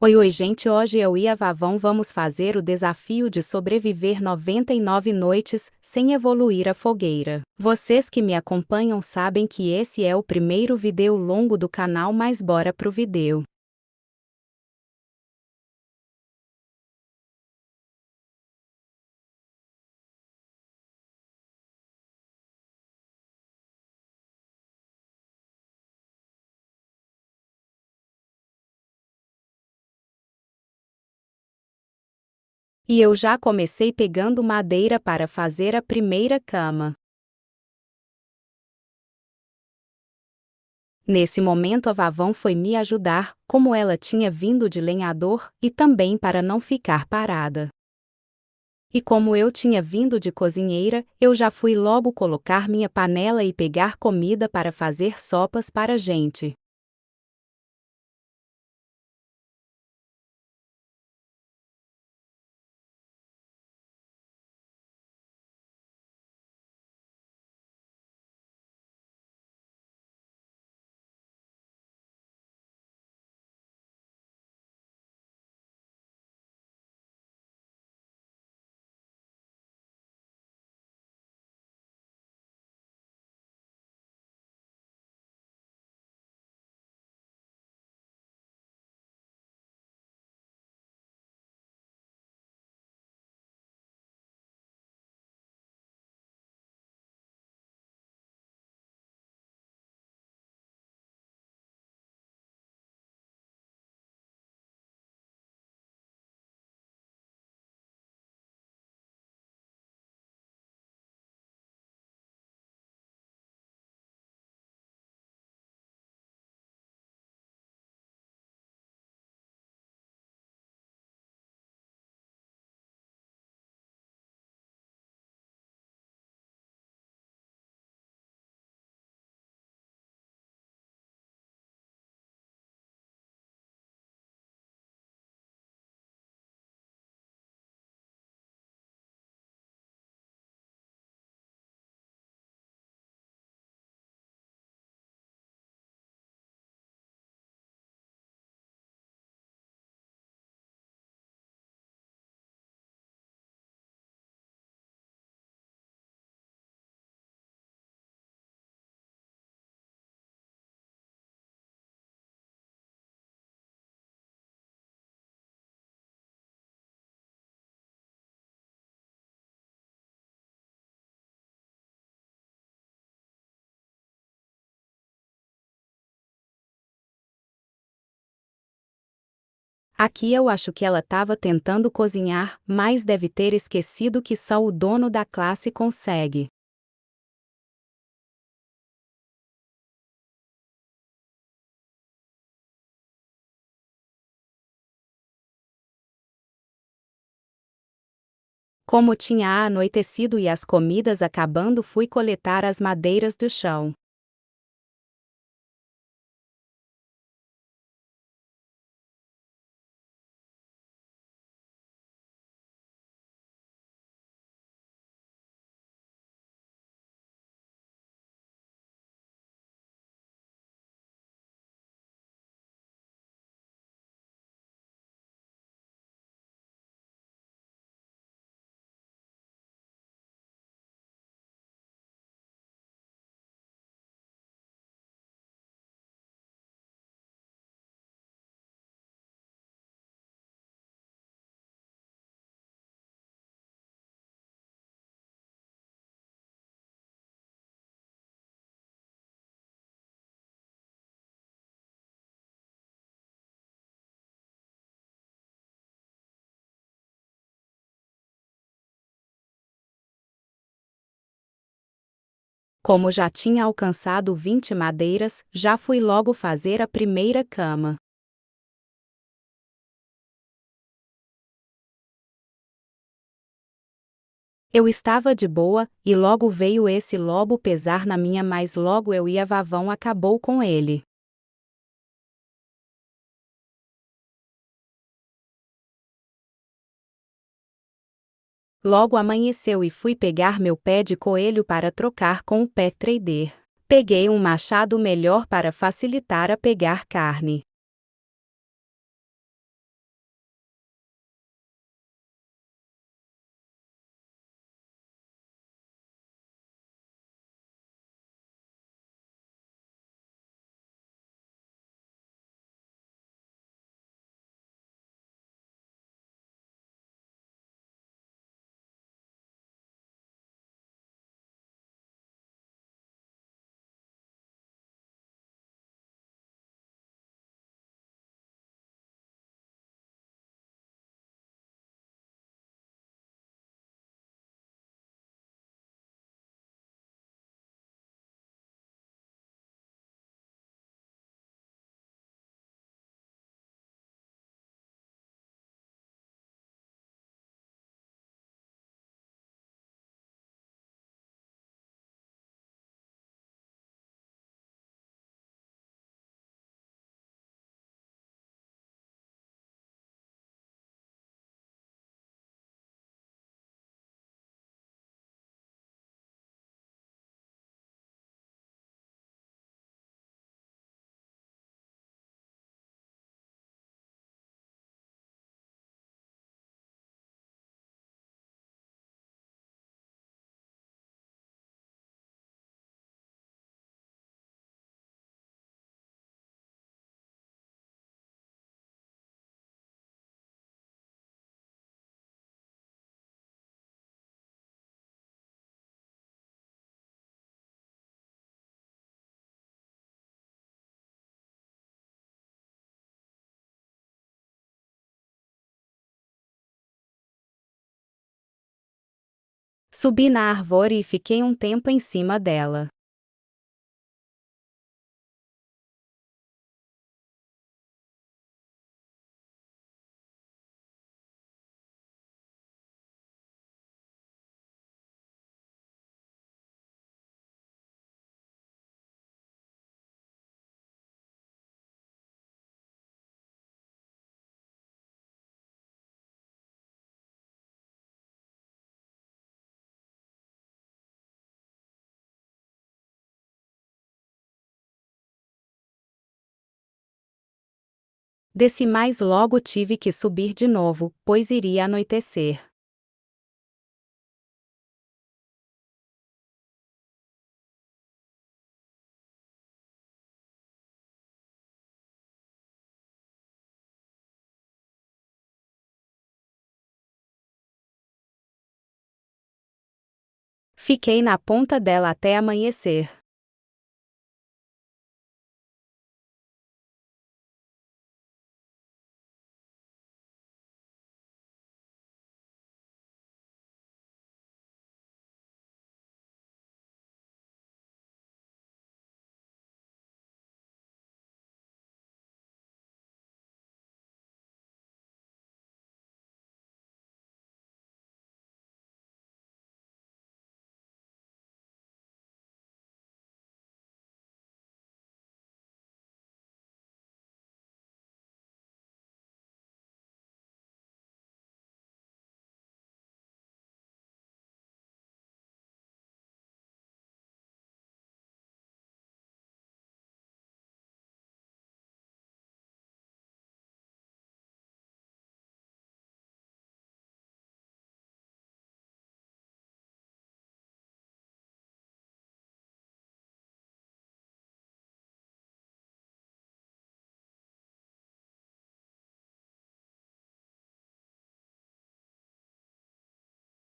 Oi, oi, gente, hoje eu e a Vavão vamos fazer o desafio de sobreviver 99 noites sem evoluir a fogueira. Vocês que me acompanham sabem que esse é o primeiro vídeo longo do canal, mas bora pro vídeo. E eu já comecei pegando madeira para fazer a primeira cama. Nesse momento a Vavão foi me ajudar, como ela tinha vindo de lenhador, e também para não ficar parada. E como eu tinha vindo de cozinheira, eu já fui logo colocar minha panela e pegar comida para fazer sopas para a gente. Aqui eu acho que ela estava tentando cozinhar, mas deve ter esquecido que só o dono da classe consegue. Como tinha anoitecido e as comidas acabando, fui coletar as madeiras do chão. Como já tinha alcançado 20 madeiras, já fui logo fazer a primeira cama. Eu estava de boa, e logo veio esse lobo pesar na minha, mas logo eu e a Vavão acabou com ele. Logo amanheceu e fui pegar meu pé de coelho para trocar com o pé trader. Peguei um machado melhor para facilitar a pegar carne. Subi na árvore e fiquei um tempo em cima dela. Desci, mas logo tive que subir de novo, pois iria anoitecer. Fiquei na ponta dela até amanhecer.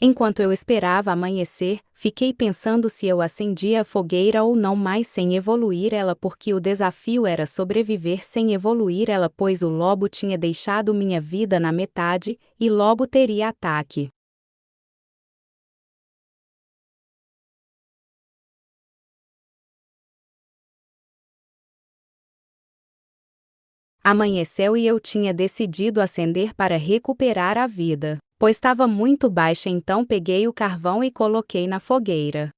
Enquanto eu esperava amanhecer, fiquei pensando se eu acendia a fogueira ou não, mais sem evoluir ela, porque o desafio era sobreviver sem evoluir ela, pois o lobo tinha deixado minha vida na metade, e logo teria ataque. Amanheceu e eu tinha decidido acender para recuperar a vida, pois estava muito baixa, então peguei o carvão e coloquei na fogueira.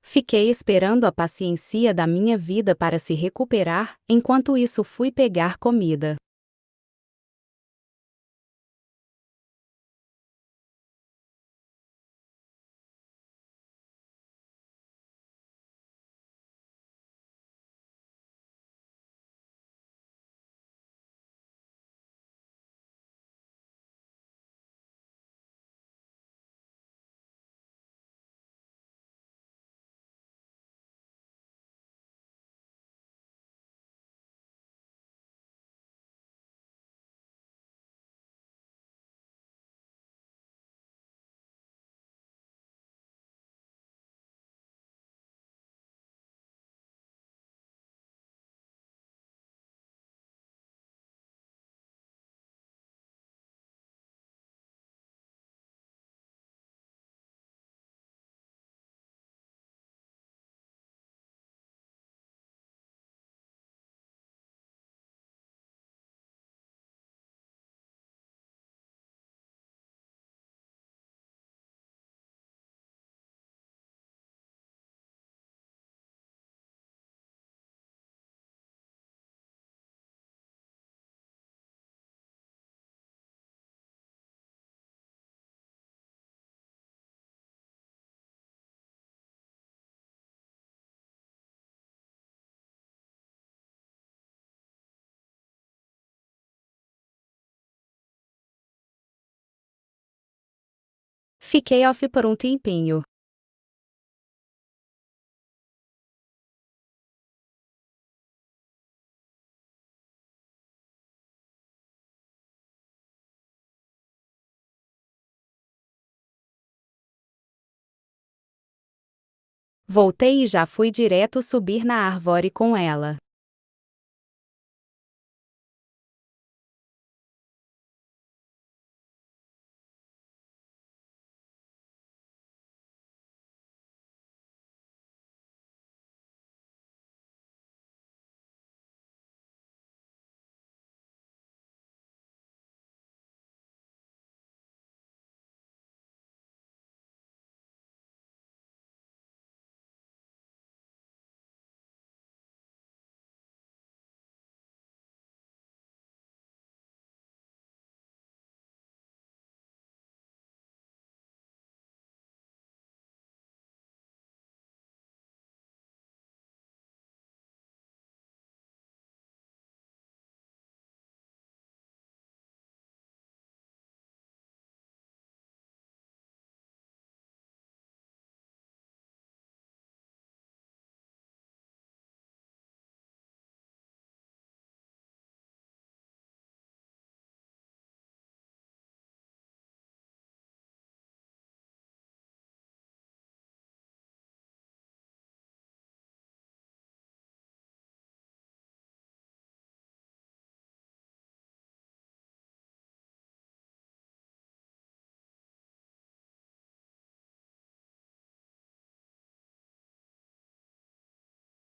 Fiquei esperando a paciência da minha vida para se recuperar, enquanto isso fui pegar comida. Fiquei off por um tempinho. Voltei e já fui direto subir na árvore com ela.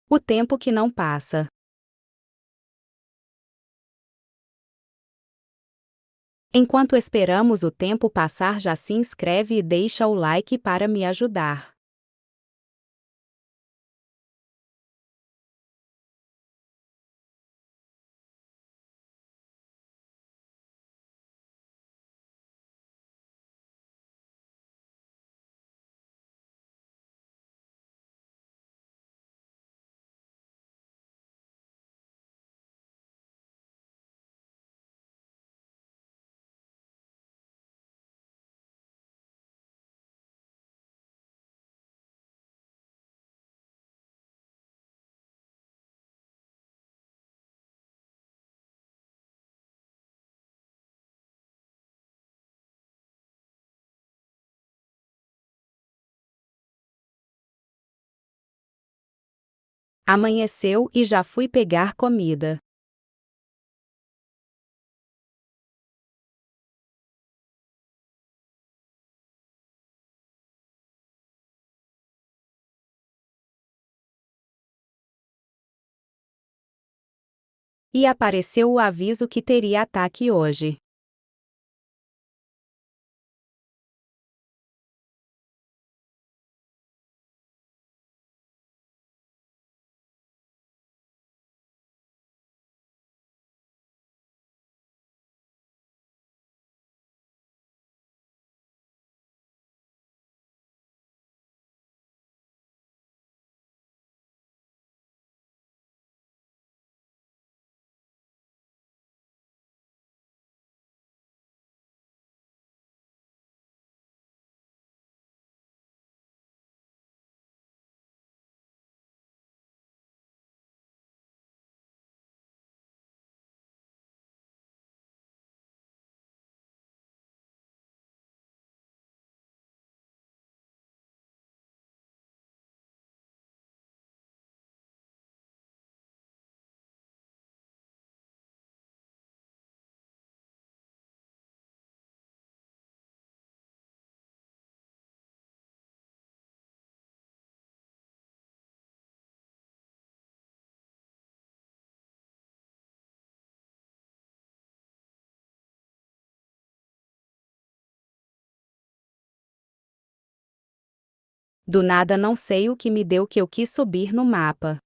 O tempo que não passa. Enquanto esperamos o tempo passar, já se inscreve e deixa o like para me ajudar. Amanheceu e já fui pegar comida. E apareceu o aviso que teria ataque hoje. Do nada não sei o que me deu que eu quis subir no mapa.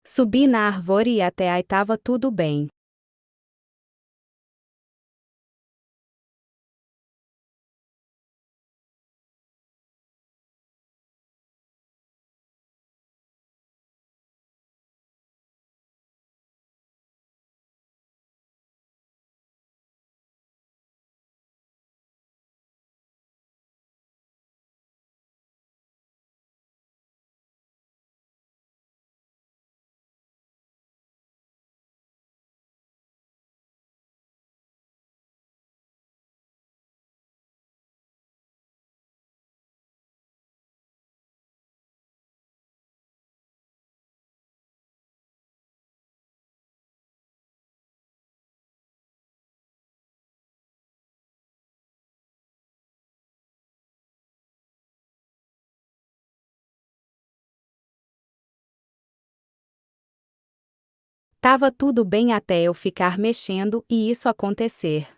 Subi na árvore e até aí tava tudo bem. Tava tudo bem até eu ficar mexendo e isso acontecer.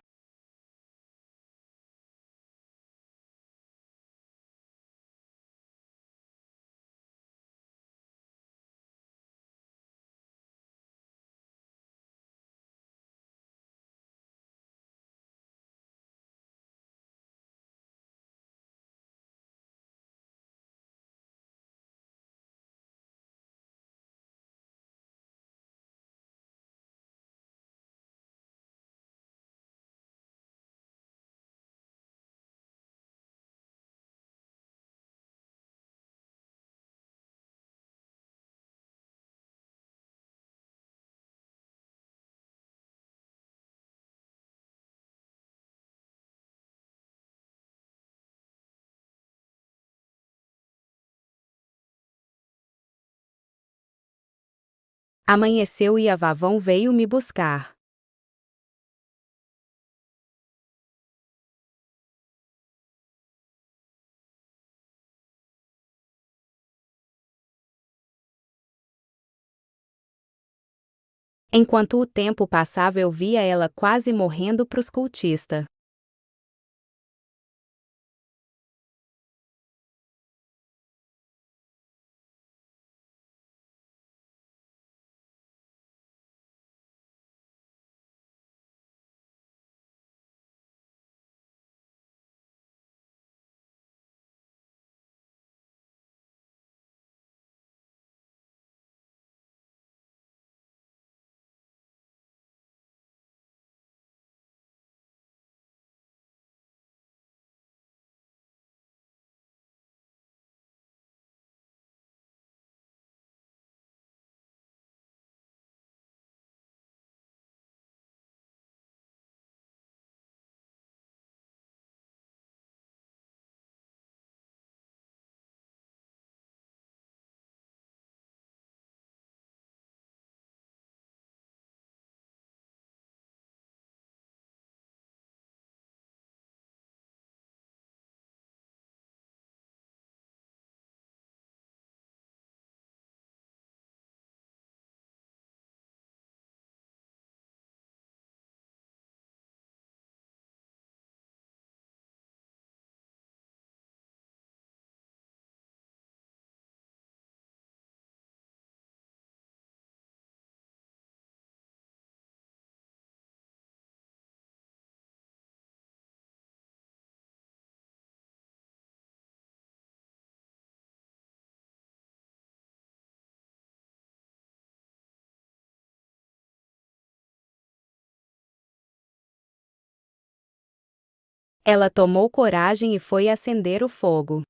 Amanheceu e a Vavão veio me buscar. Enquanto o tempo passava, eu via ela quase morrendo pros cultistas. Ela tomou coragem e foi acender o fogo.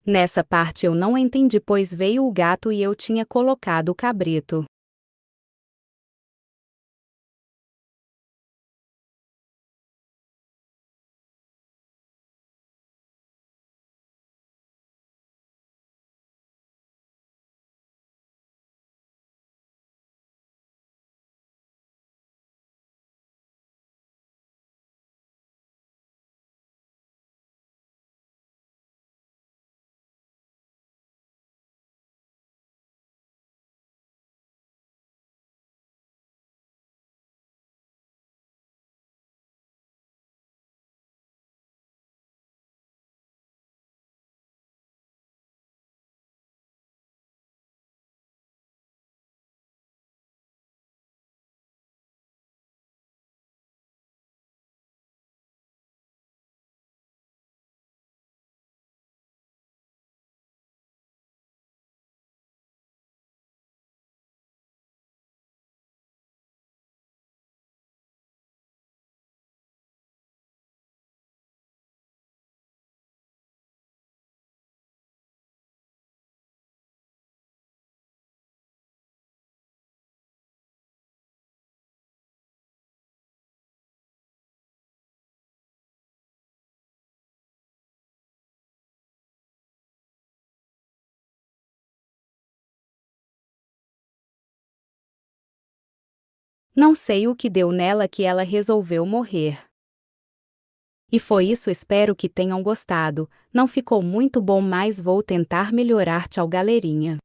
Nessa parte eu não entendi, pois veio o gato e eu tinha colocado o cabrito. Não sei o que deu nela que ela resolveu morrer. E foi isso, espero que tenham gostado. Não ficou muito bom, mas vou tentar melhorar. Tchau, galerinha.